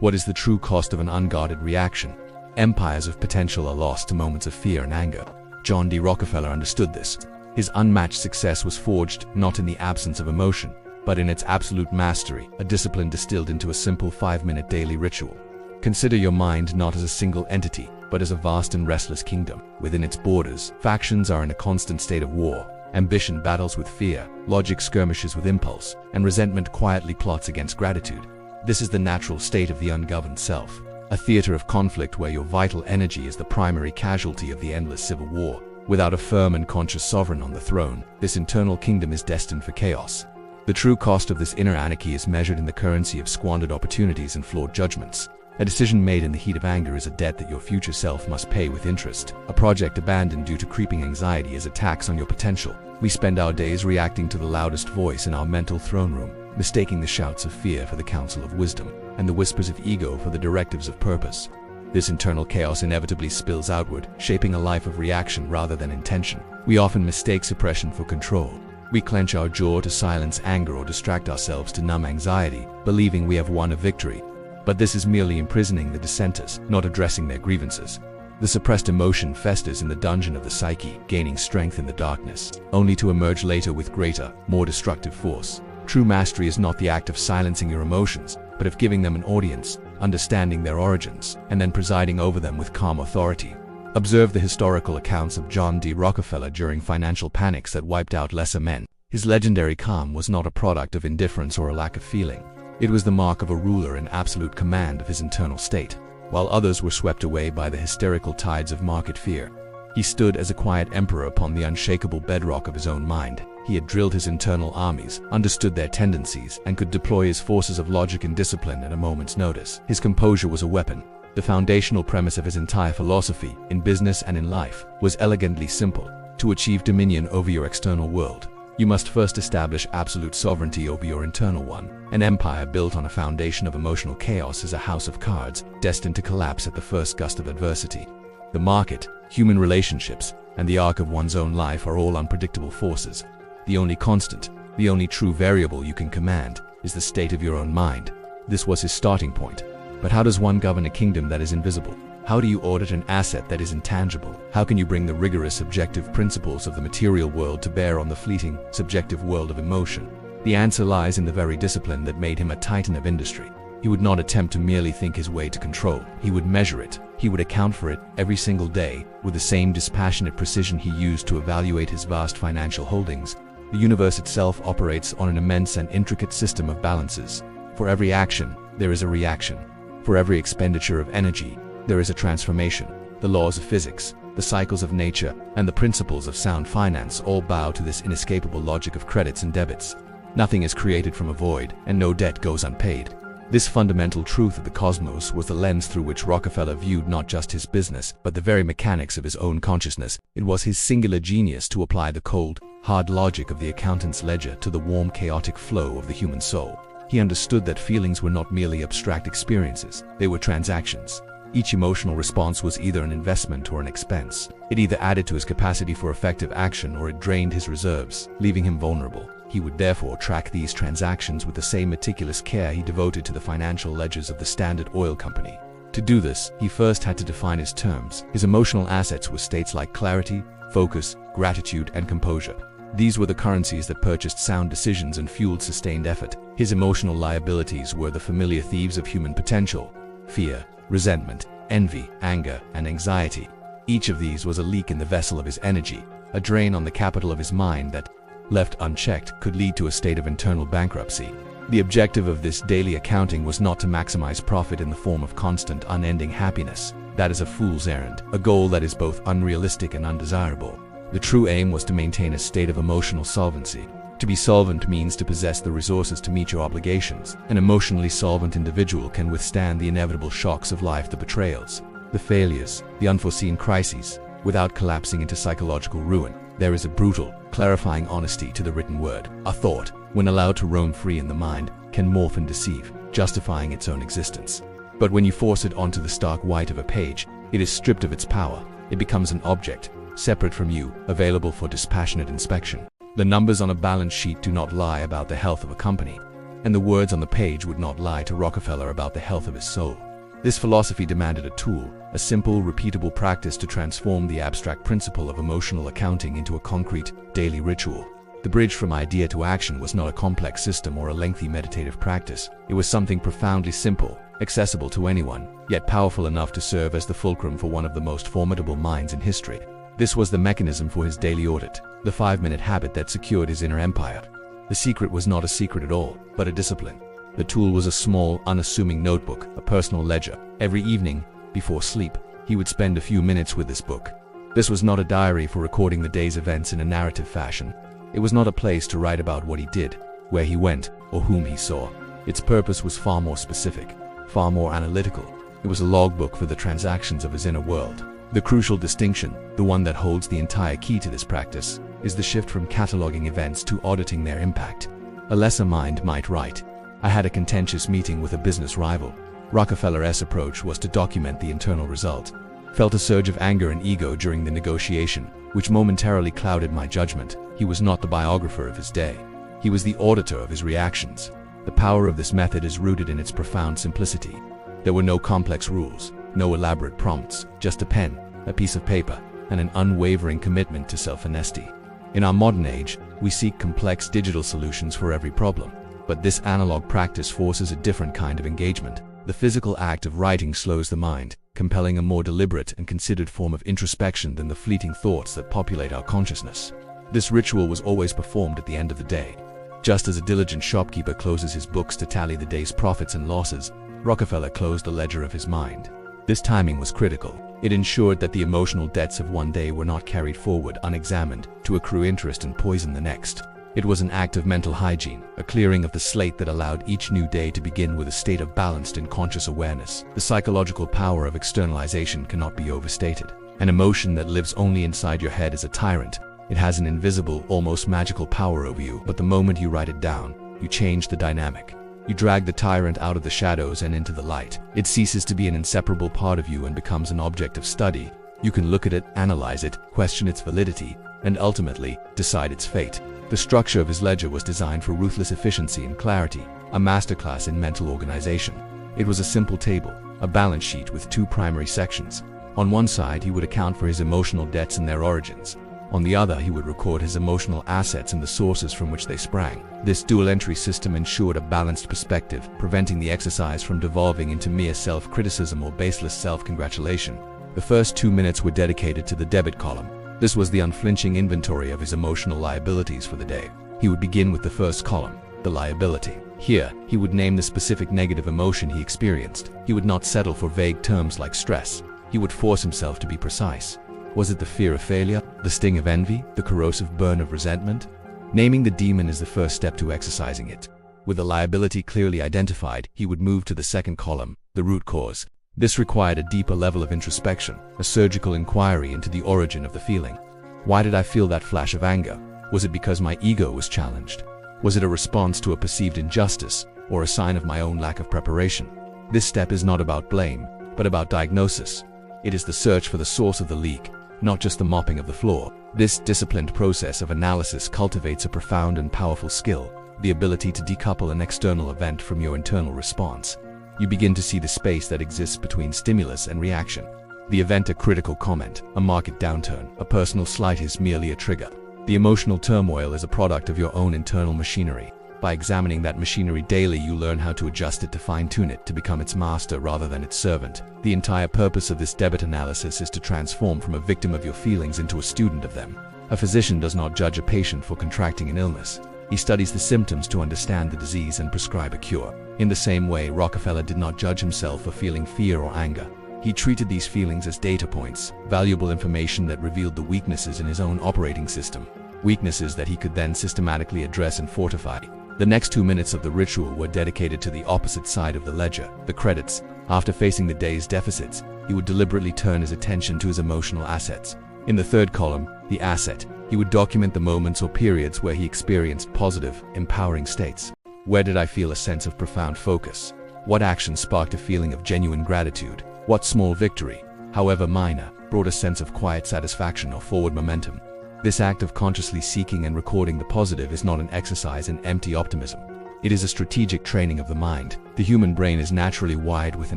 What is the true cost of an unguarded reaction? Empires of potential are lost to moments of fear and anger. John D. Rockefeller understood this. His unmatched success was forged not in the absence of emotion, but in its absolute mastery, a discipline distilled into a simple 5-minute daily ritual. Consider your mind not as a single entity, but as a vast and restless kingdom. Within its borders, factions are in a constant state of war. Ambition battles with fear, logic skirmishes with impulse, and resentment quietly plots against gratitude. This is the natural state of the ungoverned self, a theater of conflict where your vital energy is the primary casualty of the endless civil war. Without a firm and conscious sovereign on the throne, this internal kingdom is destined for chaos. The true cost of this inner anarchy is measured in the currency of squandered opportunities and flawed judgments. A decision made in the heat of anger is a debt that your future self must pay with interest. A project abandoned due to creeping anxiety is a tax on your potential. We spend our days reacting to the loudest voice in our mental throne room, mistaking the shouts of fear for the counsel of wisdom, and the whispers of ego for the directives of purpose. This internal chaos inevitably spills outward, shaping a life of reaction rather than intention. We often mistake suppression for control. We clench our jaw to silence anger or distract ourselves to numb anxiety, believing we have won a victory. But this is merely imprisoning the dissenters, not addressing their grievances. The suppressed emotion festers in the dungeon of the psyche, gaining strength in the darkness, only to emerge later with greater, more destructive force. True mastery is not the act of silencing your emotions, but of giving them an audience, understanding their origins, and then presiding over them with calm authority. Observe the historical accounts of John D. Rockefeller during financial panics that wiped out lesser men. His legendary calm was not a product of indifference or a lack of feeling. It was the mark of a ruler in absolute command of his internal state. While others were swept away by the hysterical tides of market fear, he stood as a quiet emperor upon the unshakable bedrock of his own mind. He had drilled his internal armies, understood their tendencies, and could deploy his forces of logic and discipline at a moment's notice. His composure was a weapon. The foundational premise of his entire philosophy, in business and in life, was elegantly simple. To achieve dominion over your external world, you must first establish absolute sovereignty over your internal one. An empire built on a foundation of emotional chaos is a house of cards, destined to collapse at the first gust of adversity. The market, human relationships, and the arc of one's own life are all unpredictable forces. The only constant, the only true variable you can command, is the state of your own mind. This was his starting point. But how does one govern a kingdom that is invisible? How do you audit an asset that is intangible? How can you bring the rigorous objective principles of the material world to bear on the fleeting, subjective world of emotion? The answer lies in the very discipline that made him a titan of industry. He would not attempt to merely think his way to control. He would measure it. He would account for it every single day with the same dispassionate precision he used to evaluate his vast financial holdings. The universe itself operates on an immense and intricate system of balances. For every action, there is a reaction. For every expenditure of energy, there is a transformation. The laws of physics, the cycles of nature, and the principles of sound finance all bow to this inescapable logic of credits and debits. Nothing is created from a void, and no debt goes unpaid. This fundamental truth of the cosmos was the lens through which Rockefeller viewed not just his business, but the very mechanics of his own consciousness. It was his singular genius to apply the cold, hard logic of the accountant's ledger to the warm, chaotic flow of the human soul. He understood that feelings were not merely abstract experiences, they were transactions. Each emotional response was either an investment or an expense. It either added to his capacity for effective action or it drained his reserves, leaving him vulnerable. He would therefore track these transactions with the same meticulous care he devoted to the financial ledgers of the Standard Oil Company. To do this, he first had to define his terms. His emotional assets were states like clarity, focus, gratitude, and composure. These were the currencies that purchased sound decisions and fueled sustained effort. His emotional liabilities were the familiar thieves of human potential: fear, resentment, envy, anger, and anxiety. Each of these was a leak in the vessel of his energy, a drain on the capital of his mind that, left unchecked, could lead to a state of internal bankruptcy. The objective of this daily accounting was not to maximize profit in the form of constant, unending happiness. That is a fool's errand, a goal that is both unrealistic and undesirable. The true aim was to maintain a state of emotional solvency. To be solvent means to possess the resources to meet your obligations. An emotionally solvent individual can withstand the inevitable shocks of life, the betrayals, the failures, the unforeseen crises, without collapsing into psychological ruin. There is a brutal, clarifying honesty to the written word. A thought, when allowed to roam free in the mind, can morph and deceive, justifying its own existence. But when you force it onto the stark white of a page, it is stripped of its power. It becomes an object, separate from you, available for dispassionate inspection. The numbers on a balance sheet do not lie about the health of a company. and the words on the page would not lie to Rockefeller about the health of his soul. This philosophy demanded a tool, a simple, repeatable practice to transform the abstract principle of emotional accounting into a concrete, daily ritual. The bridge from idea to action was not a complex system or a lengthy meditative practice. It was something profoundly simple, accessible to anyone, yet powerful enough to serve as the fulcrum for one of the most formidable minds in history. This was the mechanism for his daily audit, the 5-minute habit that secured his inner empire. The secret was not a secret at all, but a discipline. The tool was a small, unassuming notebook, a personal ledger. Every evening, before sleep, he would spend a few minutes with this book. This was not a diary for recording the day's events in a narrative fashion. It was not a place to write about what he did, where he went, or whom he saw. Its purpose was far more specific, far more analytical. It was a logbook for the transactions of his inner world. The crucial distinction, the one that holds the entire key to this practice, is the shift from cataloging events to auditing their impact. A lesser mind might write, "I had a contentious meeting with a business rival." Rockefeller's approach was to document the internal result. Felt a surge of anger and ego during the negotiation, which momentarily clouded my judgment. He was not the biographer of his day. He was the auditor of his reactions. The power of this method is rooted in its profound simplicity. There were no complex rules, no elaborate prompts, just a pen, a piece of paper, and an unwavering commitment to self-honesty. In our modern age, we seek complex digital solutions for every problem. But this analog practice forces a different kind of engagement. The physical act of writing slows the mind, compelling a more deliberate and considered form of introspection than the fleeting thoughts that populate our consciousness. This ritual was always performed at the end of the day. Just as a diligent shopkeeper closes his books to tally the day's profits and losses, Rockefeller closed the ledger of his mind. This timing was critical. It ensured that the emotional debts of one day were not carried forward unexamined to accrue interest and poison the next. It was an act of mental hygiene, a clearing of the slate that allowed each new day to begin with a state of balanced and conscious awareness. The psychological power of externalization cannot be overstated. An emotion that lives only inside your head is a tyrant. It has an invisible, almost magical power over you, but the moment you write it down, you change the dynamic. You drag the tyrant out of the shadows and into the light. It ceases to be an inseparable part of you and becomes an object of study. You can look at it, analyze it, question its validity, and ultimately, decide its fate. The structure of his ledger was designed for ruthless efficiency and clarity, a masterclass in mental organization. It was a simple table, a balance sheet with two primary sections. On one side, he would account for his emotional debts and their origins. On the other, he would record his emotional assets and the sources from which they sprang. This dual-entry system ensured a balanced perspective, preventing the exercise from devolving into mere self-criticism or baseless self-congratulation. The first 2 minutes were dedicated to the debit column. This was the unflinching inventory of his emotional liabilities for the day. He would begin with the first column, the liability. Here, he would name the specific negative emotion he experienced. He would not settle for vague terms like stress. He would force himself to be precise. Was it the fear of failure, the sting of envy, the corrosive burn of resentment? Naming the demon is the first step to exercising it. With the liability clearly identified, he would move to the second column, the root cause. This required a deeper level of introspection, a surgical inquiry into the origin of the feeling. Why did I feel that flash of anger? Was it because my ego was challenged? Was it a response to a perceived injustice, or a sign of my own lack of preparation? This step is not about blame, but about diagnosis. It is the search for the source of the leak, not just the mopping of the floor. This disciplined process of analysis cultivates a profound and powerful skill, the ability to decouple an external event from your internal response. You begin to see the space that exists between stimulus and reaction. The event, a critical comment, a market downturn, a personal slight, is merely a trigger. The emotional turmoil is a product of your own internal machinery. By examining that machinery daily, you learn how to adjust it, to fine-tune it, to become its master rather than its servant. The entire purpose of this debit analysis is to transform from a victim of your feelings into a student of them. A physician does not judge a patient for contracting an illness. He studies the symptoms to understand the disease and prescribe a cure. In the same way, Rockefeller did not judge himself for feeling fear or anger. He treated these feelings as data points, valuable information that revealed the weaknesses in his own operating system. Weaknesses that he could then systematically address and fortify. The next 2 minutes of the ritual were dedicated to the opposite side of the ledger, the credits. After facing the day's deficits, he would deliberately turn his attention to his emotional assets. In the third column, the asset, he would document the moments or periods where he experienced positive, empowering states. Where did I feel a sense of profound focus? What action sparked a feeling of genuine gratitude? What small victory, however minor, brought a sense of quiet satisfaction or forward momentum? This act of consciously seeking and recording the positive is not an exercise in empty optimism. It is a strategic training of the mind. The human brain is naturally wired with a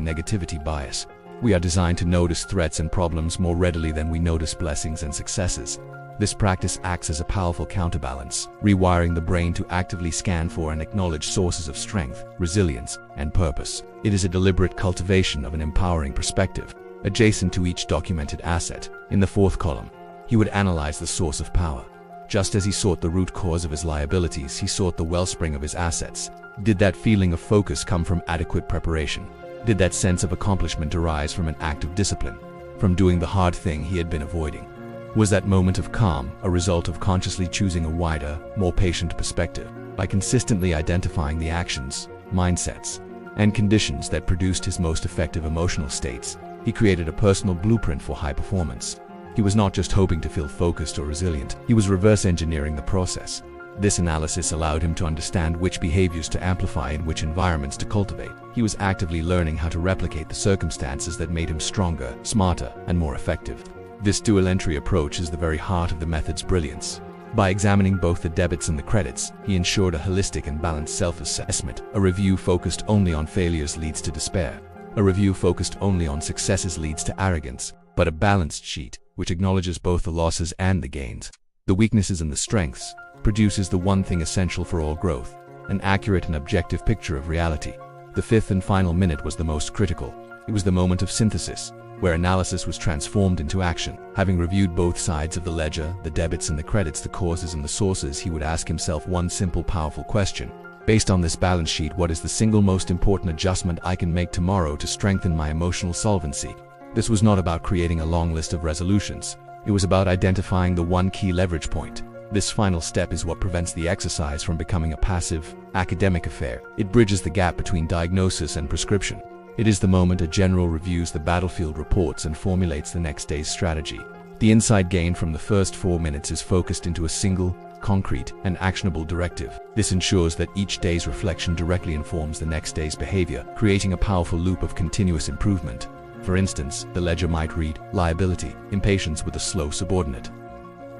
negativity bias. We are designed to notice threats and problems more readily than we notice blessings and successes. This practice acts as a powerful counterbalance, rewiring the brain to actively scan for and acknowledge sources of strength, resilience, and purpose. It is a deliberate cultivation of an empowering perspective. Adjacent to each documented asset, in the fourth column, he would analyze the source of power. Just as he sought the root cause of his liabilities, he sought the wellspring of his assets. Did that feeling of focus come from adequate preparation? Did that sense of accomplishment arise from an act of discipline, from doing the hard thing he had been avoiding? Was that moment of calm a result of consciously choosing a wider, more patient perspective? By consistently identifying the actions, mindsets, and conditions that produced his most effective emotional states, he created a personal blueprint for high performance. He was not just hoping to feel focused or resilient, he was reverse engineering the process. This analysis allowed him to understand which behaviors to amplify and which environments to cultivate. He was actively learning how to replicate the circumstances that made him stronger, smarter, and more effective. This dual-entry approach is the very heart of the method's brilliance. By examining both the debits and the credits, he ensured a holistic and balanced self-assessment. A review focused only on failures leads to despair. A review focused only on successes leads to arrogance. But a balanced sheet, which acknowledges both the losses and the gains, the weaknesses and the strengths, produces the one thing essential for all growth: an accurate and objective picture of reality. The fifth and final minute was the most critical. It was the moment of synthesis, where analysis was transformed into action. Having reviewed both sides of the ledger, the debits and the credits, the causes and the sources, he would ask himself one simple, powerful question. Based on this balance sheet, what is the single most important adjustment I can make tomorrow to strengthen my emotional solvency? This was not about creating a long list of resolutions. It was about identifying the one key leverage point. This final step is what prevents the exercise from becoming a passive, academic affair. It bridges the gap between diagnosis and prescription. It is the moment a general reviews the battlefield reports and formulates the next day's strategy. The insight gained from the first 4 minutes is focused into a single, concrete, and actionable directive. This ensures that each day's reflection directly informs the next day's behavior, creating a powerful loop of continuous improvement. For instance, the ledger might read: liability, impatience with a slow subordinate.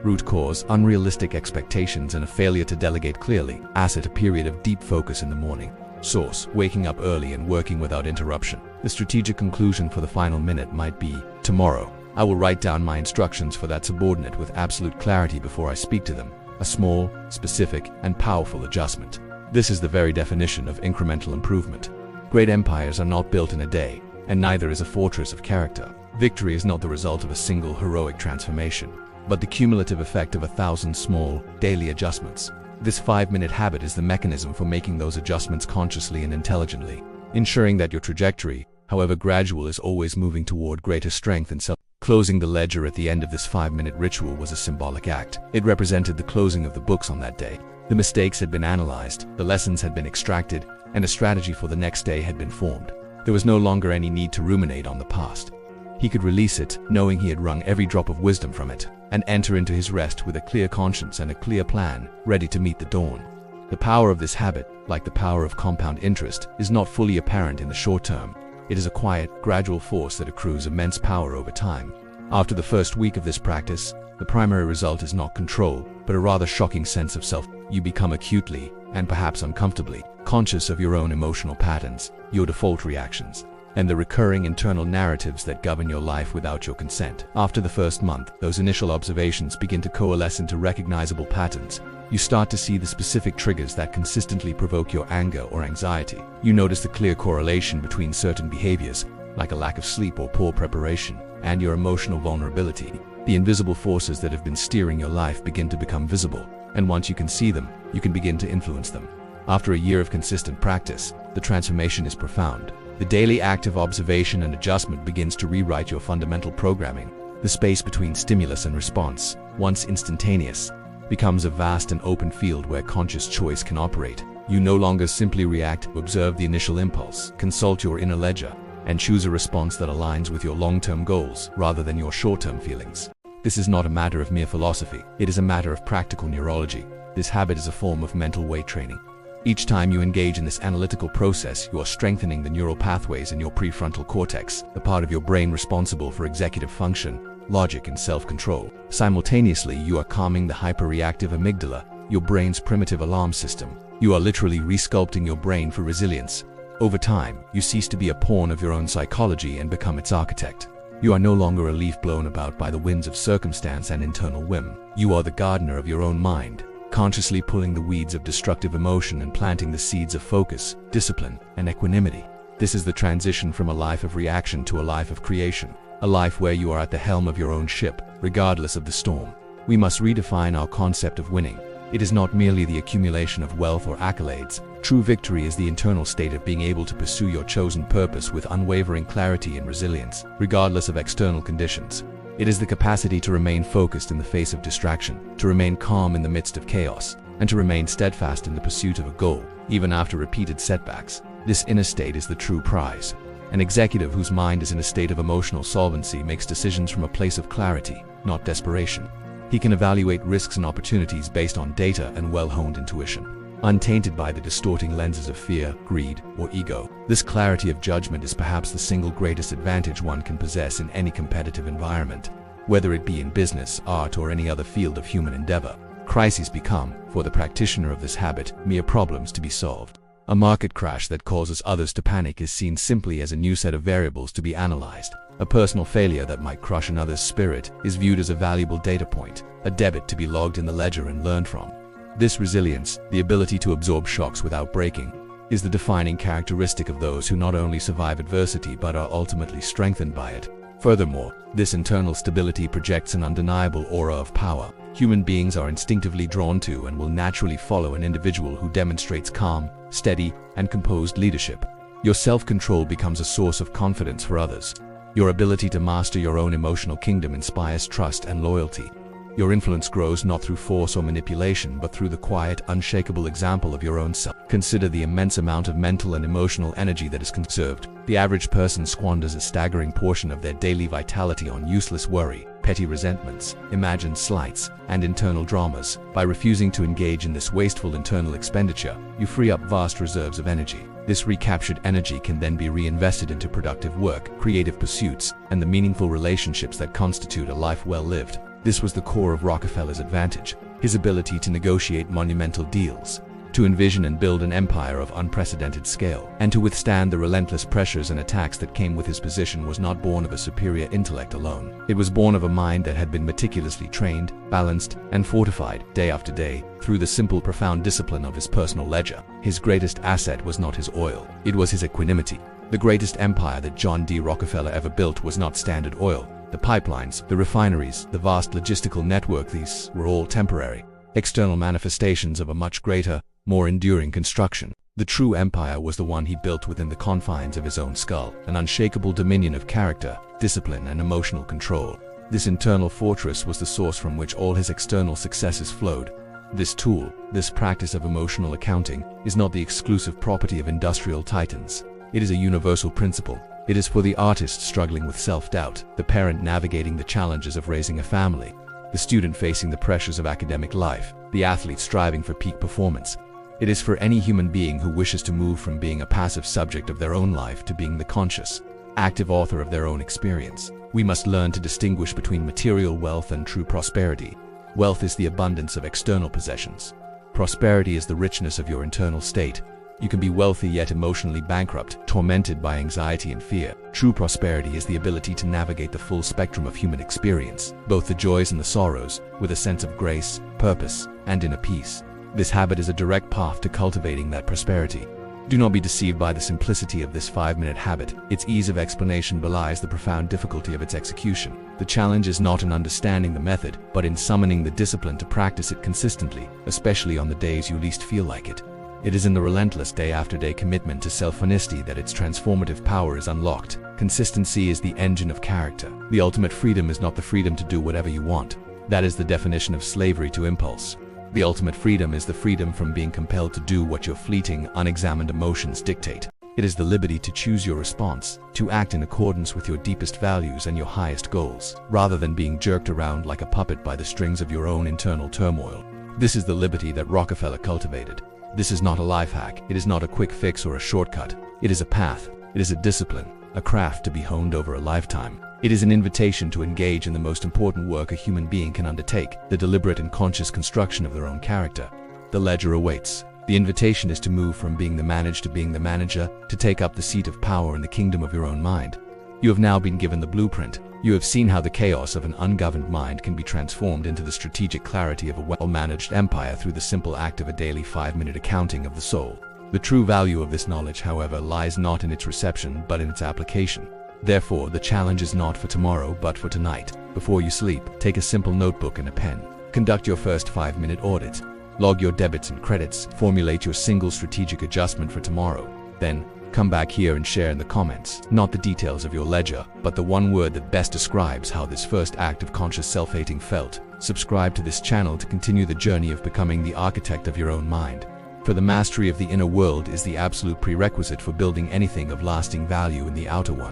Root cause, unrealistic expectations and a failure to delegate clearly. Asset, a period of deep focus in the morning. Source, waking up early and working without interruption. The strategic conclusion for the final minute might be: tomorrow, I will write down my instructions for that subordinate with absolute clarity before I speak to them. A small, specific, and powerful adjustment. This is the very definition of incremental improvement. Great empires are not built in a day, and neither is a fortress of character. Victory is not the result of a single heroic transformation, but the cumulative effect of 1,000 small, daily adjustments. This 5-minute habit is the mechanism for making those adjustments consciously and intelligently, ensuring that your trajectory, however gradual, is always moving toward greater strength and self. Closing the ledger at the end of this 5-minute ritual was a symbolic act. It represented the closing of the books on that day. The mistakes had been analyzed, the lessons had been extracted, and a strategy for the next day had been formed. There was no longer any need to ruminate on the past. He could release it, knowing he had wrung every drop of wisdom from it, and enter into his rest with a clear conscience and a clear plan, ready to meet the dawn. The power of this habit, like the power of compound interest, is not fully apparent in the short term. It is a quiet, gradual force that accrues immense power over time. After the first week of this practice, the primary result is not control, but a rather shocking sense of self. You become acutely, and perhaps uncomfortably, conscious of your own emotional patterns, your default reactions, and the recurring internal narratives that govern your life without your consent. After the first month, those initial observations begin to coalesce into recognizable patterns. You start to see the specific triggers that consistently provoke your anger or anxiety. You notice the clear correlation between certain behaviors, like a lack of sleep or poor preparation, and your emotional vulnerability. The invisible forces that have been steering your life begin to become visible, and once you can see them, you can begin to influence them. After a year of consistent practice, the transformation is profound. The daily act of observation and adjustment begins to rewrite your fundamental programming. The space between stimulus and response, once instantaneous, becomes a vast and open field where conscious choice can operate. You no longer simply react, observe the initial impulse, consult your inner ledger, and choose a response that aligns with your long-term goals rather than your short-term feelings. This is not a matter of mere philosophy, it is a matter of practical neurology. This habit is a form of mental weight training. Each time you engage in this analytical process, you are strengthening the neural pathways in your prefrontal cortex, the part of your brain responsible for executive function, logic, and self-control. Simultaneously, you are calming the hyperreactive amygdala, your brain's primitive alarm system. You are literally resculpting your brain for resilience. Over time, you cease to be a pawn of your own psychology and become its architect. You are no longer a leaf blown about by the winds of circumstance and internal whim. You are the gardener of your own mind, consciously pulling the weeds of destructive emotion and planting the seeds of focus, discipline, and equanimity. This is the transition from a life of reaction to a life of creation, a life where you are at the helm of your own ship, regardless of the storm. We must redefine our concept of winning. It is not merely the accumulation of wealth or accolades. True victory is the internal state of being able to pursue your chosen purpose with unwavering clarity and resilience, regardless of external conditions. It is the capacity to remain focused in the face of distraction, to remain calm in the midst of chaos, and to remain steadfast in the pursuit of a goal, even after repeated setbacks. This inner state is the true prize. An executive whose mind is in a state of emotional solvency makes decisions from a place of clarity, not desperation. He can evaluate risks and opportunities based on data and well-honed intuition, untainted by the distorting lenses of fear, greed, or ego. This clarity of judgment is perhaps the single greatest advantage one can possess in any competitive environment. Whether it be in business, art, or any other field of human endeavor, crises become, for the practitioner of this habit, mere problems to be solved. A market crash that causes others to panic is seen simply as a new set of variables to be analyzed. A personal failure that might crush another's spirit is viewed as a valuable data point, a debit to be logged in the ledger and learned from. This resilience, the ability to absorb shocks without breaking, is the defining characteristic of those who not only survive adversity but are ultimately strengthened by it. Furthermore, this internal stability projects an undeniable aura of power. Human beings are instinctively drawn to and will naturally follow an individual who demonstrates calm, steady, and composed leadership. Your self-control becomes a source of confidence for others. Your ability to master your own emotional kingdom inspires trust and loyalty. Your influence grows not through force or manipulation, but through the quiet, unshakable example of your own self. Consider the immense amount of mental and emotional energy that is conserved. The average person squanders a staggering portion of their daily vitality on useless worry, petty resentments, imagined slights, and internal dramas. By refusing to engage in this wasteful internal expenditure, you free up vast reserves of energy. This recaptured energy can then be reinvested into productive work, creative pursuits, and the meaningful relationships that constitute a life well lived. This was the core of Rockefeller's advantage, his ability to negotiate monumental deals, to envision and build an empire of unprecedented scale, and to withstand the relentless pressures and attacks that came with his position was not born of a superior intellect alone. It was born of a mind that had been meticulously trained, balanced, and fortified, day after day, through the simple, profound discipline of his personal ledger. His greatest asset was not his oil, it was his equanimity. The greatest empire that John D. Rockefeller ever built was not Standard Oil. The pipelines, the refineries, the vast logistical network, these were all temporary, external manifestations of a much greater, more enduring construction. The true empire was the one he built within the confines of his own skull, an unshakable dominion of character, discipline, and emotional control. This internal fortress was the source from which all his external successes flowed. This tool, this practice of emotional accounting, is not the exclusive property of industrial titans. It is a universal principle. It is for the artist struggling with self-doubt, the parent navigating the challenges of raising a family, the student facing the pressures of academic life, the athlete striving for peak performance. It is for any human being who wishes to move from being a passive subject of their own life to being the conscious, active author of their own experience. We must learn to distinguish between material wealth and true prosperity. Wealth is the abundance of external possessions. Prosperity is the richness of your internal state. You can be wealthy yet emotionally bankrupt, tormented by anxiety and fear. True prosperity is the ability to navigate the full spectrum of human experience, both the joys and the sorrows, with a sense of grace, purpose, and inner peace. This habit is a direct path to cultivating that prosperity. Do not be deceived by the simplicity of this 5-minute habit. Its ease of explanation belies the profound difficulty of its execution. The challenge is not in understanding the method, but in summoning the discipline to practice it consistently, especially on the days you least feel like it. It is in the relentless day-after-day commitment to self-honesty that its transformative power is unlocked. Consistency is the engine of character. The ultimate freedom is not the freedom to do whatever you want. That is the definition of slavery to impulse. The ultimate freedom is the freedom from being compelled to do what your fleeting, unexamined emotions dictate. It is the liberty to choose your response, to act in accordance with your deepest values and your highest goals, rather than being jerked around like a puppet by the strings of your own internal turmoil. This is the liberty that Rockefeller cultivated. This is not a life hack. It is not a quick fix or a shortcut. It is a path. It is a discipline, a craft to be honed over a lifetime. It is an invitation to engage in the most important work a human being can undertake, the deliberate and conscious construction of their own character. The ledger awaits. The invitation is to move from being the managed to being the manager, to take up the seat of power in the kingdom of your own mind. You have now been given the blueprint. You have seen how the chaos of an ungoverned mind can be transformed into the strategic clarity of a well-managed empire through the simple act of a daily 5-minute accounting of the soul. The true value of this knowledge, however, lies not in its reception but in its application. Therefore, the challenge is not for tomorrow but for tonight. Before you sleep, take a simple notebook and a pen. Conduct your first 5-minute audit. Log your debits and credits. Formulate your single strategic adjustment for tomorrow. Then, come back here and share in the comments, not the details of your ledger, but the one word that best describes how this first act of conscious self-hating felt. Subscribe to this channel to continue the journey of becoming the architect of your own mind. For the mastery of the inner world is the absolute prerequisite for building anything of lasting value in the outer one.